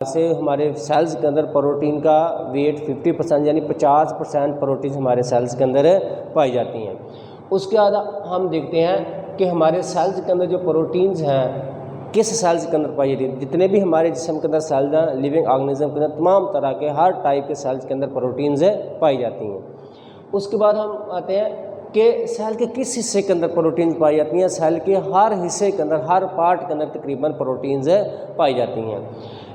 से हमारे सेल्स के अंदर प्रोटीन का वेट 50% यानी 50% प्रोटीन हमारे सेल्स के अंदर पाई जाती हैं। उसके बाद हम देखते हैं कि हमारे सेल्स के अंदर जो प्रोटीन्स हैं किस सेल्स के अंदर पाई जाती है। जितने भी हमारे जिस्म के अंदर सेल्स हैं, लिविंग ऑर्गेनिज्म के अंदर तमाम तरह के हर टाइप के सेल्स के अंदर प्रोटीन्स पाई जाती हैं। उसके बाद हम आते हैं कि सेल के किस हिस्से के अंदर प्रोटीन पाई जाती हैं। सेल के हर हिस्से के अंदर, हर पार्ट के अंदर तकरीबन प्रोटीन्स पाई जाती हैं।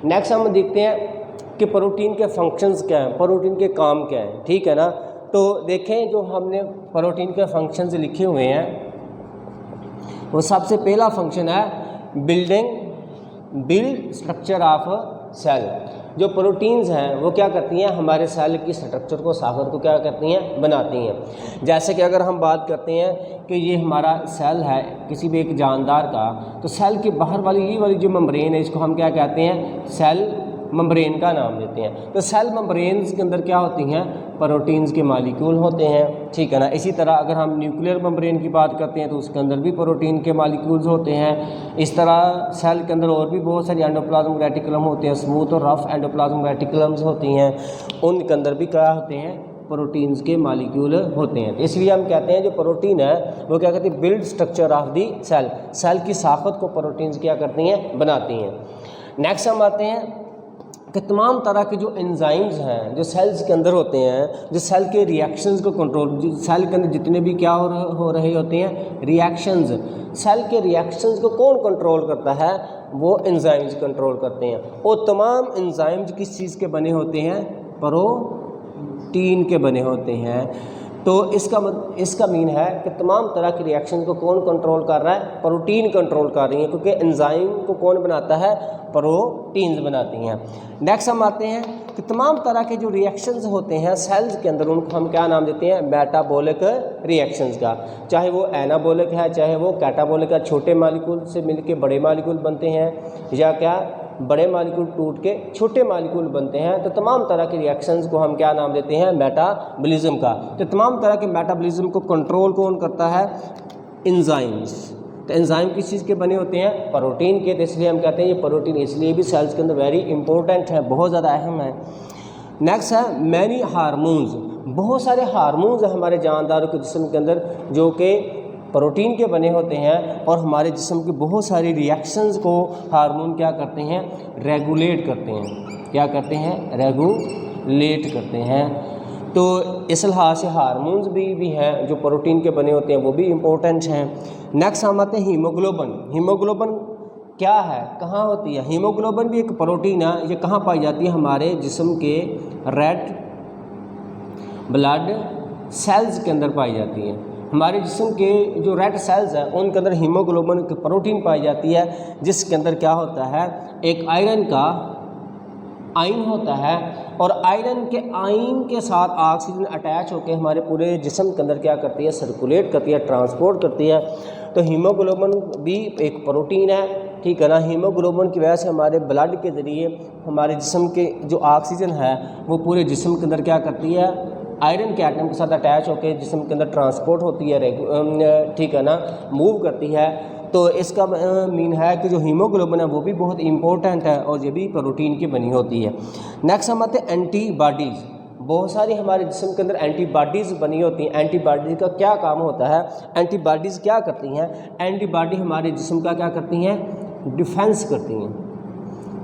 नेक्स्ट हम देखते हैं कि प्रोटीन के फंक्शंस क्या हैं, प्रोटीन के काम क्या हैं। ठीक है ना, तो देखें जो हमने प्रोटीन के फंक्शंस लिखे हुए हैं, वो सबसे पहला फंक्शन है बिल्ड स्ट्रक्चर ऑफ सेल। जो प्रोटीन्स हैं वो क्या करती हैं, हमारे सेल की स्ट्रक्चर को, साखत को क्या करती हैं, बनाती हैं। जैसे कि अगर हम बात करते हैं कि ये हमारा सेल है किसी भी एक जानदार का, तो सेल के बाहर वाली ये वाली जो मेम्ब्रेन है, इसको हम क्या कहते हैं, सेल मेम्ब्रेन का नाम देते हैं। तो सेल मेम्ब्रेन्स के अंदर क्या होती हैं, प्रोटीन्स के मालिक्यूल होते हैं। ठीक है ना। इसी तरह अगर हम न्यूक्लियर मेम्ब्रेन की बात करते हैं तो उसके अंदर भी प्रोटीन के मालिक्यूल्स होते हैं। इस तरह सेल के अंदर और भी बहुत सारी एंडोप्लाज्मिक रेटिकुलम होते हैं, स्मूथ और रफ एंडोप्लाज्मिक रेटिकुलम्स होती हैं, उनके अंदर भी क्या होते हैं, प्रोटीन्स के मालिक्यूल होते हैं। इसलिए हम कहते हैं जो प्रोटीन है वो क्या कहते हैं, build structure of the cell. Cell की साखत को प्रोटीन्स क्या करती हैं, बनाती हैं। नेक्स्ट हम आते हैं कि तमाम तरह के जो एंजाइम्स हैं जो सेल्स के अंदर होते हैं, जो सेल के रिएक्शंस को कंट्रोल, सेल के अंदर जितने भी क्या हो रहे होते हैं, रिएक्शंस, सेल के रिएक्शंस को कौन कंट्रोल करता है, वो एंजाइम्स कंट्रोल करते हैं। और तमाम एंजाइम्स किस चीज़ के बने होते हैं, प्रोटीन के बने होते हैं। तो इसका मीन है कि तमाम तरह की रिएक्शन को कौन कंट्रोल कर रहा है, प्रोटीन कंट्रोल कर रही है, क्योंकि एंजाइम को कौन बनाता है, प्रोटीन्स बनाती हैं। नेक्स्ट हम आते हैं कि तमाम तरह के जो रिएक्शंस होते हैं सेल्स के अंदर, उनको हम क्या नाम देते हैं, मेटाबॉलिक रिएक्शंस का। चाहे वो एनाबॉलिक है, चाहे वो कैटाबॉलिक है, छोटे मालिक्यूल से मिलके बड़े मालिक्यूल बनते हैं, या क्या बड़े मालिक्यूल टूट के छोटे मालिक्यूल बनते हैं। तो तमाम तरह के रिएक्शंस को हम क्या नाम देते हैं, मेटाबॉलिज्म का। तो तमाम तरह के मेटाबॉलिज्म को कंट्रोल कौन करता है, एंजाइम्स। तो एंजाइम किस चीज़ के बने होते हैं, प्रोटीन के। तो इसलिए हम कहते हैं ये प्रोटीन इसलिए भी सेल्स के अंदर वेरी इंपॉर्टेंट है, बहुत ज़्यादा अहम है। नेक्स्ट है मैनी हार्मोन्स। बहुत सारे हार्मोन्स हैं हमारे जानदारों के जिस्म के अंदर जो कि प्रोटीन के बने होते हैं, और हमारे जिस्म की बहुत सारी रिएक्शंस को हार्मोन क्या करते हैं, रेगुलेट करते हैं। क्या करते हैं, रेगुलेट करते हैं। तो इस लिहाज से हार्मोन्स भी हैं जो प्रोटीन के बने होते हैं, वो भी इम्पोर्टेंट हैं। नेक्स्ट हम आते हैं हीमोग्लोबिन। हीमोग्लोबिन क्या है, कहाँ होती है, हीमोग्लोबिन भी एक प्रोटीन है। ये कहाँ पाई जाती है, हमारे जिस्म के रेड ब्लड सेल्स के अंदर पाई जाती है। हमारे जिस्म के जो रेड सेल्स हैं उनके अंदर हीमोग्लोबिन की प्रोटीन पाई जाती है, जिसके अंदर क्या होता है, एक आयरन का आयन होता है, और आयरन के आयन के साथ ऑक्सीजन अटैच होकर हमारे पूरे जिस्म के अंदर क्या करती है, सर्कुलेट करती है, ट्रांसपोर्ट करती है। तो हीमोग्लोबिन भी एक प्रोटीन है। ठीक है ना। हीमोग्लोबिन की वजह से हमारे ब्लड के ज़रिए हमारे जिस्म के जो ऑक्सीजन है वो पूरे जिस्म के अंदर क्या करती है, आयरन के एटम के साथ अटैच होकर जिस्म के अंदर ट्रांसपोर्ट होती है, ठीक है ना, मूव करती है। तो इसका मीन है कि जो हीमोग्लोबिन है वो भी बहुत इंपॉर्टेंट है, और ये भी प्रोटीन की बनी होती है। नेक्स्ट हम आते हैं एंटीबॉडीज़। बहुत सारी हमारे जिस्म के अंदर एंटीबॉडीज़ बनी होती हैं। एंटीबॉडीज़ का क्या काम होता है, एंटीबॉडीज़ क्या करती हैं, एंटीबॉडी हमारे जिस्म का क्या करती हैं, डिफेंस करती हैं।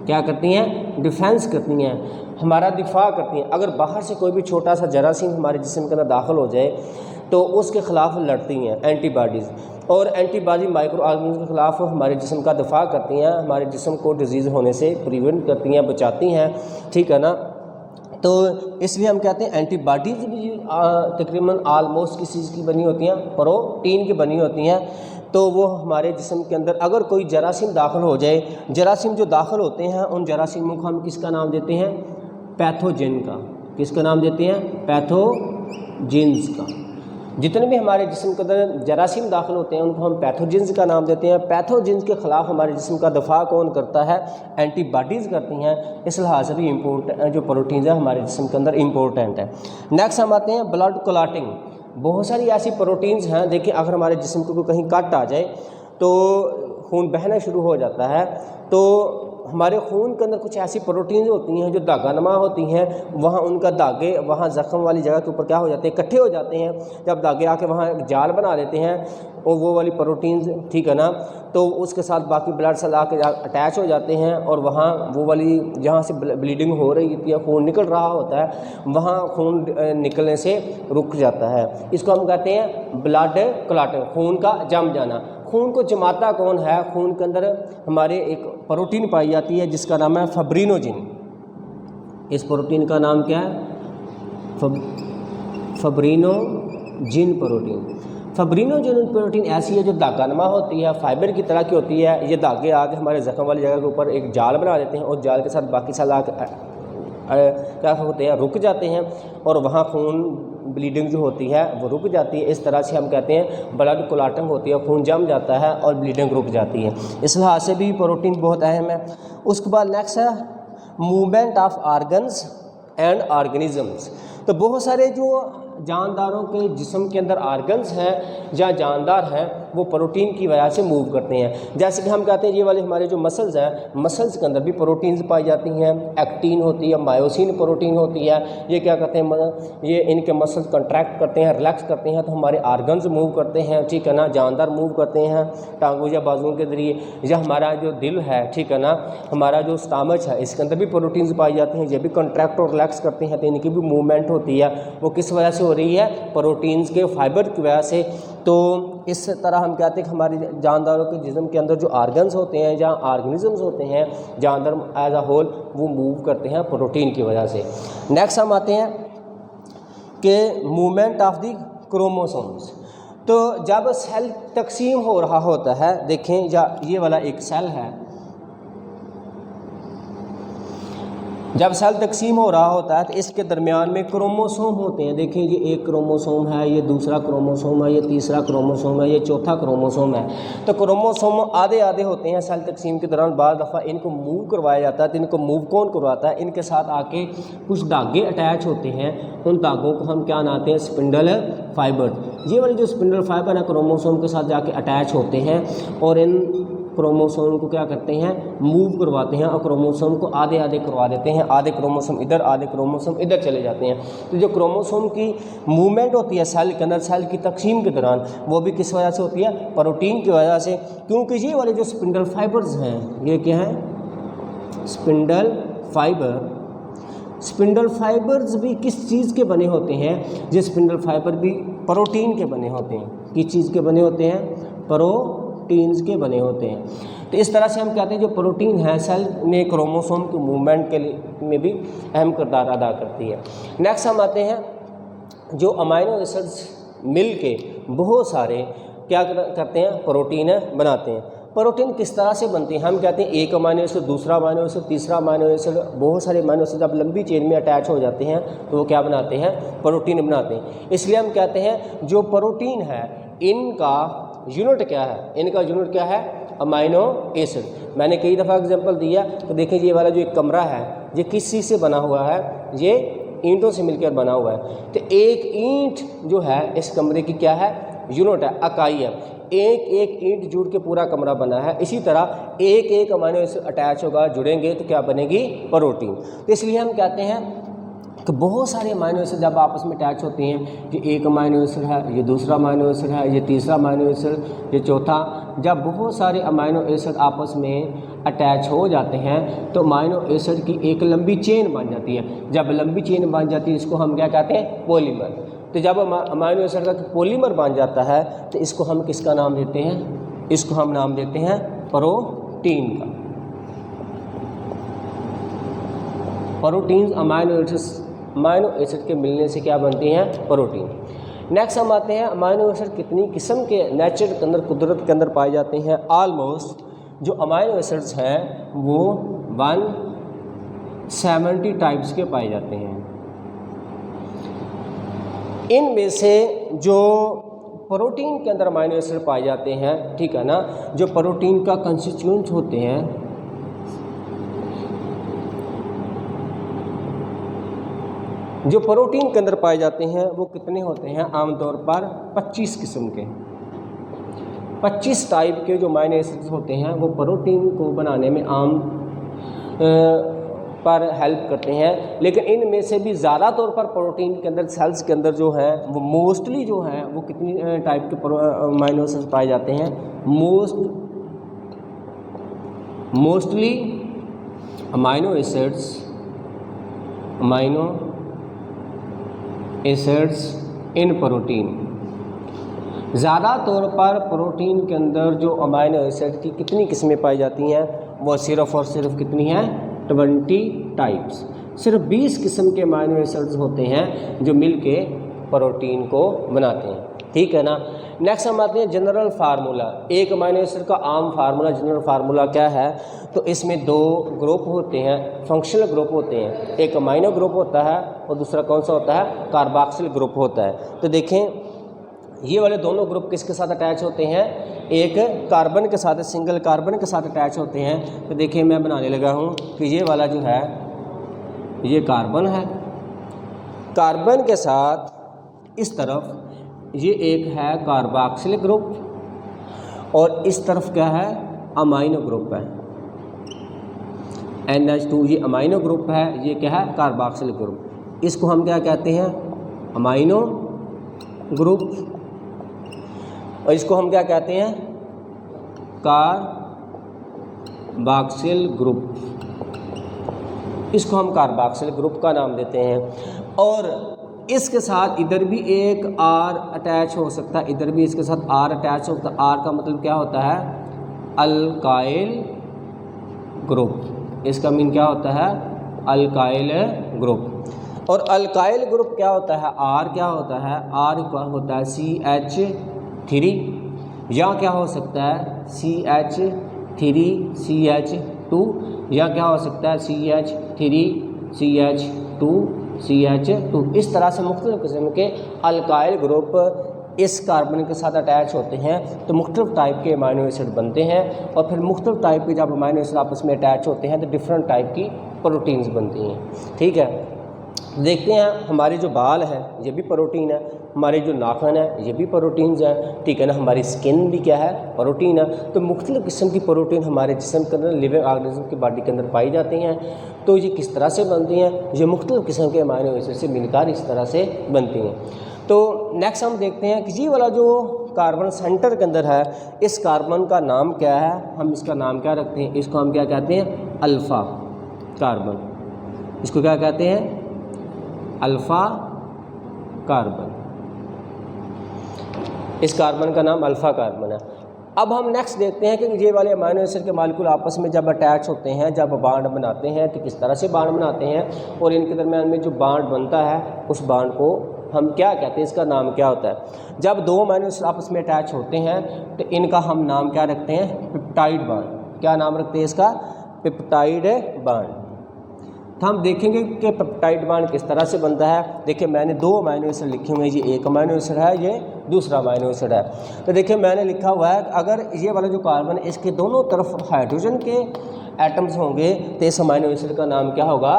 क्या करती हैं, डिफेंस करती हैं, हमारा दिफा करती हैं। अगर बाहर से कोई भी छोटा सा जरासीम हमारे जिस्म के अंदर दाखिल हो जाए तो उसके ख़िलाफ़ लड़ती हैं एंटीबॉडीज़। और एंटीबॉडी माइक्रो ऑर्गेनिज्म के ख़िलाफ़ हमारे जिस्म का दिफा करती हैं, हमारे जिस्म को डिजीज़ होने से प्रिवेंट करती हैं, बचाती हैं। ठीक है ना। तो इसलिए हम कहते हैं एंटीबॉडीज़ भी तकरीबन आलमोस्ट किस चीज़ की बनी होती हैं, प्रोटीन की बनी होती हैं। तो वो हमारे जिस्म के अंदर अगर कोई जरासीम दाखिल हो जाए, जरासीम जो दाखिल होते हैं उन जरासीमों को हम किसका नाम देते हैं, पैथोजेन का। किसका नाम देते हैं, पैथोजेंस का। जितने भी हमारे जिस्म के अंदर जरासीम दाखिल होते हैं उनको हम पैथोजेंस का नाम देते हैं। पैथोजेंस के ख़िलाफ़ हमारे जिस्म का दफा कौन करता है, एंटीबॉडीज़ करती हैं। इस लिहाज से भी इम्पोर्टेंट जो प्रोटीन्स है हमारे जिस्म के अंदर इम्पोर्टेंट है। नेक्स्ट हम आते हैं ब्लड क्लॉटिंग। बहुत सारी ऐसी प्रोटीन्स हैं, देखिए अगर हमारे जिस्म को कहीं कट आ जाए तो खून बहना शुरू हो जाता है, तो हमारे खून के अंदर कुछ ऐसी प्रोटीन होती हैं जो धागानुमा होती हैं, वहाँ उनका धागे वहाँ ज़ख्म वाली जगह के ऊपर क्या हो जाते हैं, इकट्ठे हो जाते हैं। जब धागे आके वहाँ एक जाल बना देते हैं और वो वाली प्रोटीन्स, ठीक है ना, तो उसके साथ बाकी ब्लड सेल आके अटैच हो जाते हैं और वहाँ वो वाली जहाँ से ब्लीडिंग हो रही होती है, खून निकल रहा होता है, वहाँ खून निकलने से रुक जाता है। इसको हम कहते हैं ब्लड क्लॉटिंग, खून का जम जाना। खून को जमाता कौन है? खून के अंदर हमारे एक प्रोटीन पाई जाती है जिसका नाम है फाइब्रिनोजिन। इस प्रोटीन का नाम क्या है? Fibrinogen protein. फाइब्रिनोजिन प्रोटीन ऐसी है जो धागानुमा होती है, फाइबर की तरह की होती है। ये धागे आके हमारे जख्म वाली जगह के ऊपर एक जाल बना देते हैं और जाल के साथ बाकी सेल आके क्या होते हैं, रुक जाते हैं और वहाँ खून ब्लीडिंग जो होती है वो रुक जाती है। इस तरह से हम कहते हैं ब्लड क्लॉटिंग होती है, खून जम जाता है और ब्लीडिंग रुक जाती है। इस लिहाज से भी प्रोटीन बहुत अहम है। उसके बाद नेक्स्ट है movement of organs and organisms. तो बहुत सारे जो जानदारों के जिस्म के अंदर ऑर्गन्स हैं या जानदार हैं वो प्रोटीन की वजह से मूव करते हैं। जैसे कि हम कहते हैं ये वाले हमारे जो मसल्स हैं, मसल्स के अंदर भी प्रोटीन्स पाई जाती हैं। एक्टिन होती है, मायोसिन प्रोटीन होती है। ये क्या कहते हैं, ये इनके मसल्स कंट्रैक्ट करते हैं, रिलैक्स करते हैं तो हमारे ऑर्गन्स मूव करते हैं, ठीक है ना। जानदार मूव करते हैं टांगों या बाजुओं के ज़रिए। या हमारा जो दिल है, ठीक है ना, हमारा जो स्टमच है, इसके अंदर भी प्रोटीन्स पाई जाती हैं, ये भी कंट्रैक्ट और रिलैक्स करते हैं, तो इनकी भी मूवमेंट होती है। वो किस वजह से हो रही है? प्रोटीन्स के फाइबर की वजह से। तो इस तरह हम कहते हैं कि हमारे जानदारों के जिस्म के अंदर जो ऑर्गन्स होते हैं या ऑर्गेनिजम्स होते हैं, जानदार एज अ होल वो मूव करते हैं प्रोटीन की वजह से। नेक्स्ट हम आते हैं कि मूवमेंट ऑफ द क्रोमोसोम्स। तो जब सेल तकसीम हो रहा होता है, देखें या ये वाला एक सेल है, जब सेल तकसीम हो रहा होता है तो इसके दरमियान में क्रोमोसोम होते हैं। देखिए ये एक क्रोमोसोम है, ये दूसरा क्रोमोसोम है, ये तीसरा क्रोमोसोम है, ये चौथा क्रोमोसोम है। तो क्रोमोसोम आधे आधे होते हैं सेल तकसीम के दौरान। बाद दफ़ा इनको मूव करवाया जाता है। तो इनको मूव कौन करवाता है? इनके साथ आके कुछ धागे अटैच होते हैं, उन धागों को हम क्या नाते हैं? Spindle fibre. ये वाले जो स्पिंडल फाइबर है क्रोमोसोम के साथ जाके अटैच होते हैं और इन क्रोमोसोम को क्या करते हैं? मूव करवाते हैं और क्रोमोसोम को आधे आधे करवा देते हैं। आधे क्रोमोसोम इधर, आधे क्रोमोसोम इधर चले जाते हैं। तो जो क्रोमोसोम की मूवमेंट होती है सेल के अंदर, सेल की तकसीम के दौरान, वो भी किस वजह से होती है? प्रोटीन की वजह से। क्योंकि ये वाले जो स्पिंडल फाइबर्स हैं, ये क्या है? Spindle fibre. स्पिंडल फाइबर्स भी किस चीज़ के बने होते हैं? ये स्पिंडल फाइबर भी प्रोटीन के बने होते हैं। किस चीज़ के बने होते हैं? प्रोटीन्स के बने होते हैं। तो इस तरह से हम कहते हैं जो प्रोटीन है सेल में क्रोमोसोम के मूवमेंट के लिए में भी अहम किरदार अदा करती है। नेक्स्ट हम आते हैं जो अमाइनो एसिड्स मिल के बहुत सारे क्या करते हैं? प्रोटीन बनाते हैं। प्रोटीन किस तरह से बनती है? हम कहते हैं एक अमाइनो एसिड, दूसरा अमाइनो एसिड, तीसरा अमाइनो एसिड, बहुत सारे अमाइनो एसिड जब लंबी चेन में अटैच हो जाते हैं तो वो क्या बनाते हैं? प्रोटीन बनाते हैं। इसलिए हम कहते हैं जो प्रोटीन है इनका यूनिट क्या है? इनका यूनिट क्या है? Amino acid. मैंने कई दफ़ा एग्जांपल दिया। तो देखिए ये वाला जो एक कमरा है ये किस चीज़ से बना हुआ है? ये ईंटों से मिलकर बना हुआ है। तो एक ईंट जो है इस कमरे की क्या है? यूनिट है, इकाई है। एक एक ईंट जुड़ के पूरा कमरा बना है। इसी तरह एक एक अमाइनो एसिड अटैच होगा, जुड़ेंगे तो क्या बनेगी? प्रोटीन। तो इसलिए हम कहते हैं कि बहुत सारे अमाइनो एसिड जब आपस में अटैच होते हैं, कि एक अमाइनो एसिड है, ये दूसरा अमाइनो एसिड है, ये तीसरा अमाइनो एसिड, ये चौथा, जब बहुत सारे अमाइनो एसिड आपस में अटैच हो जाते हैं तो अमाइनो एसिड की एक लंबी चेन बन जाती है। जब लंबी चेन बन जाती है इसको हम क्या कहते हैं? पॉलीमर। तो जब अमाइनो एसिड का पॉलीमर बन जाता है तो इसको हम किसका नाम देते हैं? इसको हम नाम देते हैं प्रोटीन का। प्रोटीन अमाइनो एसिड के मिलने से क्या बनती हैं? प्रोटीन। नेक्स्ट हम आते हैं अमाइनो एसिड कितनी किस्म के नेचर के अंदर, कुदरत के अंदर पाए जाते हैं। ऑलमोस्ट जो अमाइनो एसिड्स हैं वो 170 टाइप्स के पाए जाते हैं। इनमें से जो प्रोटीन के अंदर अमाइनो एसिड पाए जाते हैं, ठीक है ना, जो प्रोटीन का कंस्टिट्यूएंट होते हैं, जो प्रोटीन के अंदर पाए जाते हैं वो कितने होते हैं? आमतौर पर 25 किस्म के, 25 टाइप के जो अमाइनो एसिड्स होते हैं वो प्रोटीन को बनाने में आम पर हेल्प करते हैं। लेकिन इनमें से भी ज़्यादा तौर पर प्रोटीन के अंदर, सेल्स के अंदर जो है वो मोस्टली जो है वो कितनी टाइप के अमाइनो एसिड्स पाए जाते हैं? मोस्टली अमाइनो एसिड्स इन प्रोटीन। ज़्यादा तौर पर प्रोटीन के अंदर जो अमाइनो एसिड की कितनी किस्में पाई जाती हैं? वो सिर्फ़ और सिर्फ कितनी हैं? 20 टाइप्स। सिर्फ 20 किस्म के अमाइनो एसिड्स होते हैं जो मिलके प्रोटीन को बनाते हैं। ठीक है ना। नेक्स्ट हम आते हैं जनरल फार्मूला। एक अमाइनो एसिड का आम फार्मूला, जनरल फार्मूला क्या है? तो इसमें 2 ग्रुप होते हैं, फंक्शनल ग्रुप होते हैं। एक अमाइनो ग्रुप होता है और दूसरा कौन सा होता है? कार्बोक्सिल ग्रुप होता है। तो देखें ये वाले दोनों ग्रुप किसके साथ अटैच होते हैं? एक कार्बन के साथ, सिंगल कार्बन के साथ अटैच होते हैं। तो देखिए मैं बनाने लगा हूँ कि ये वाला जो है ये कार्बन है, कार्बन के साथ इस तरफ ये एक है कार्बोक्सिल ग्रुप और इस तरफ क्या है? अमाइनो ग्रुप है। NH2 ये अमाइनो ग्रुप है, ये क्या है? Carboxyl group. इसको हम क्या कहते हैं? Amino group. और इसको हम क्या कहते हैं? Carboxyl group. इसको हम कार्बोक्सिल ग्रुप का नाम देते हैं। और इसके साथ इधर भी एक R अटैच हो सकता है, इधर भी इसके साथ R अटैच हो सकता है। R का मतलब क्या होता है? Alkyl group. इसका मीन क्या होता है? Alkyl group. और अल्काइल ग्रुप क्या होता है? R क्या होता है? R का होता है CH3 या क्या हो सकता है? CH3CH2 या क्या हो सकता है? CH3CH2CH2। इस तरह से मुख्तलिफ किस्म के अल्काइल ग्रुप इस कार्बन के साथ अटैच होते हैं तो मुख्तलिफ टाइप के अमाइनो एसिड बनते हैं। और फिर मुख्तलिफ टाइप के जब अमाइनो एसिड आपस में अटैच होते हैं तो डिफरेंट टाइप की प्रोटीन्स बनती हैं। ठीक है। देखते हैं हमारे जो बाल है ये भी प्रोटीन है, हमारे जो नाखून है ये भी प्रोटीन्स हैं। ठीक है ना। हमारी स्किन भी क्या है? प्रोटीन है। तो मुख्तलिफ किस्म की प्रोटीन हमारे जिस्म के अंदर, लिविंग ऑर्गेनिज्म की बॉडी के अंदर पाई जाती हैं। तो ये किस तरह से बनती हैं? ये मुख्तलिफ किस्म के अमाइनो एसिड से मिलकर इस तरह से बनती हैं। तो नेक्स्ट हम देखते हैं कि ये वाला जो कार्बन सेंटर के अंदर है, इस कार्बन का नाम क्या है? हम इसका नाम क्या रखते हैं? इसको हम क्या कहते हैं? Alpha carbon. इसको क्या कहते हैं? Alpha carbon. इस कार्बन का नाम अल्फ़ा कार्बन है। अब हम नेक्स्ट देखते हैं कि ये वाले अमाइनो एसिड के मॉलिक्यूल आपस में जब अटैच होते हैं, जब बांड बनाते हैं तो किस तरह से बांड बनाते हैं और इनके दरमियान में जो बांड बनता है उस बांड को हम क्या कहते हैं? इसका नाम क्या होता है? जब 2 अमाइनो एसिड आपस में अटैच होते हैं तो इनका हम नाम क्या रखते हैं? Peptide bond. क्या नाम रखते हैं इसका? Peptide bond. तो हम देखेंगे कि पेप्टाइड बांड किस तरह से बनता है। देखिए मैंने 2 अमाइनो एसिड लिखे हुए हैं, ये एक अमाइनो एसिड है, ये दूसरा अमाइनो एसिड है। तो देखिए मैंने लिखा हुआ है अगर ये वाला जो कार्बन है इसके दोनों तरफ हाइड्रोजन के एटम्स होंगे तो इस अमाइनो एसिड का नाम क्या होगा?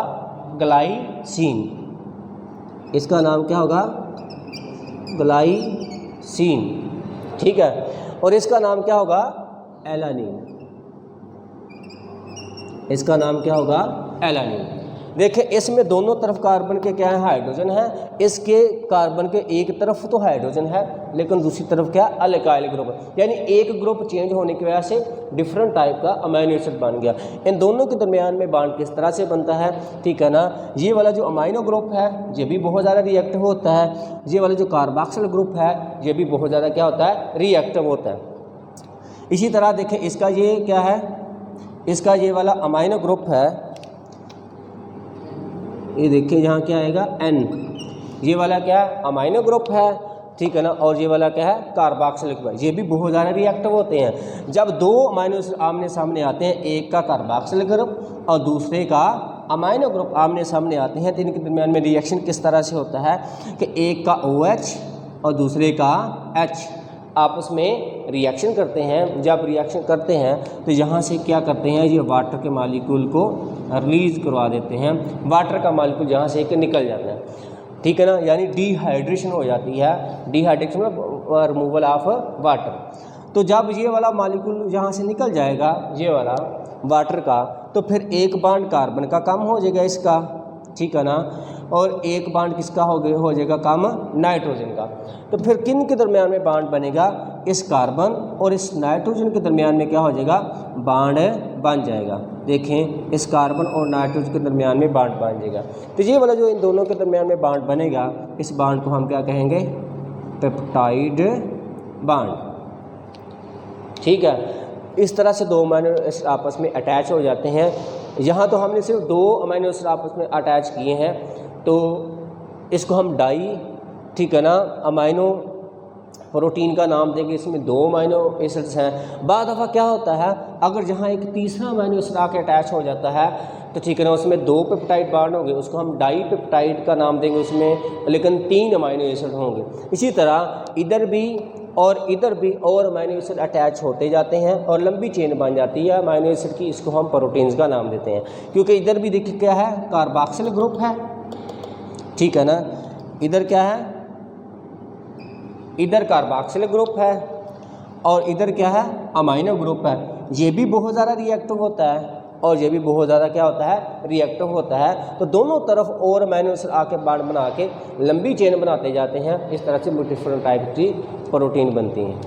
ग्लाइसिन। इसका नाम क्या होगा? ग्लाइसिन। ठीक है। और इसका नाम क्या होगा? एलानिन। इसका नाम क्या होगा? एलानिन। देखिए इसमें दोनों तरफ कार्बन के क्या है? हाइड्रोजन है। इसके कार्बन के एक तरफ तो हाइड्रोजन है लेकिन दूसरी तरफ क्या? Alkyl group. यानी एक ग्रुप चेंज होने की वजह से डिफरेंट टाइप का अमाइनो एसिड बन गया। इन दोनों के दरमियान में बांड किस तरह से बनता है? ठीक है ना। ये वाला जो अमाइनो ग्रुप है ये भी बहुत ज़्यादा रिएक्टिव होता है। ये वाला जो कार्बोक्सिल ग्रुप है ये भी बहुत ज़्यादा क्या होता है? रिएक्टिव होता है। इसी तरह देखें इसका ये क्या है? इसका ये वाला अमाइनो ग्रुप है, ये देखिए यहाँ क्या आएगा? N। ये वाला क्या है? अमाइनो ग्रुप है। ठीक है ना। और ये वाला क्या है? Carboxylic group. ये भी बहुत ज़्यादा रिएक्टिव होते हैं। जब 2 अमाइनो एसिड आमने सामने आते हैं, एक का कार्बोक्सिलिक ग्रुप और दूसरे का अमाइनो ग्रुप आमने सामने आते हैं तो इनके दरमियान में रिएक्शन किस तरह से होता है कि एक का OH और दूसरे का H आपस में रिएक्शन करते हैं। जब रिएक्शन करते हैं तो यहाँ से क्या करते हैं? ये वाटर के मालिक्यूल को रिलीज़ करवा देते हैं। वाटर का मालिक्यूल यहाँ से एक निकल जाता है। ठीक है ना। यानी डिहाइड्रेशन हो जाती है। डिहाइड्रेशन मतलब रिमूवल ऑफ वाटर। तो जब ये वाला मालिक्यूल यहाँ से निकल जाएगा, ये वाला वाटर का, तो फिर एक बॉन्ड कार्बन का कम हो जाएगा इसका, ठीक है ना, और एक बॉन्ड किसका हो जाएगा कम, नाइट्रोजन का। तो फिर किन के दरमियान में बॉन्ड बनेगा, इस कार्बन और इस नाइट्रोजन के दरमियान में क्या हो जाएगा, बॉन्ड बन जाएगा। देखें इस कार्बन और नाइट्रोजन के दरमियान में बॉन्ड बन जाएगा। तो ये वाला जो इन दोनों के दरमियान में बॉन्ड बनेगा, इस बॉन्ड को हम क्या कहेंगे, पेप्टाइड बॉन्ड, ठीक है। इस तरह से 2 अमीनो एसिड आपस में अटैच हो जाते हैं। यहाँ तो हमने सिर्फ 2 अमीनो एसिड आपस में अटैच किए हैं, तो इसको हम डाई, ठीक है ना, अमीनो प्रोटीन का नाम देंगे। इसमें 2 अमीनो एसिड्स हैं। बाद दफ़ा क्या होता है, अगर जहाँ एक तीसरा अमीनो एसिड आके अटैच हो जाता है तो ठीक है ना, उसमें 2 पेप्टाइड बॉन्ड होंगे, उसको हम डाई पेप्टाइड का नाम देंगे उसमें, लेकिन 3 अमीनो एसिड होंगे। इसी तरह इधर भी और इधर भी और अमीनो एसिड अटैच होते जाते हैं और लंबी चेन बन जाती है अमीनो एसिड की, इसको हम प्रोटीन्स का नाम देते हैं। क्योंकि इधर भी देखिए क्या है, कार्बोक्सिल ग्रुप है, ठीक है ना, इधर क्या है, इधर कार्बोक्सिल ग्रुप है और इधर क्या है, अमीनो ग्रुप है। ये भी बहुत ज़्यादा रिएक्टिव होता है और ये भी बहुत ज़्यादा क्या होता है, रिएक्टिव होता है। तो दोनों तरफ और अमीनो एसिड आके बॉन्ड बना के लंबी चेन बनाते जाते हैं। इस तरह से डिफरेंट टाइप की प्रोटीन बनती हैं।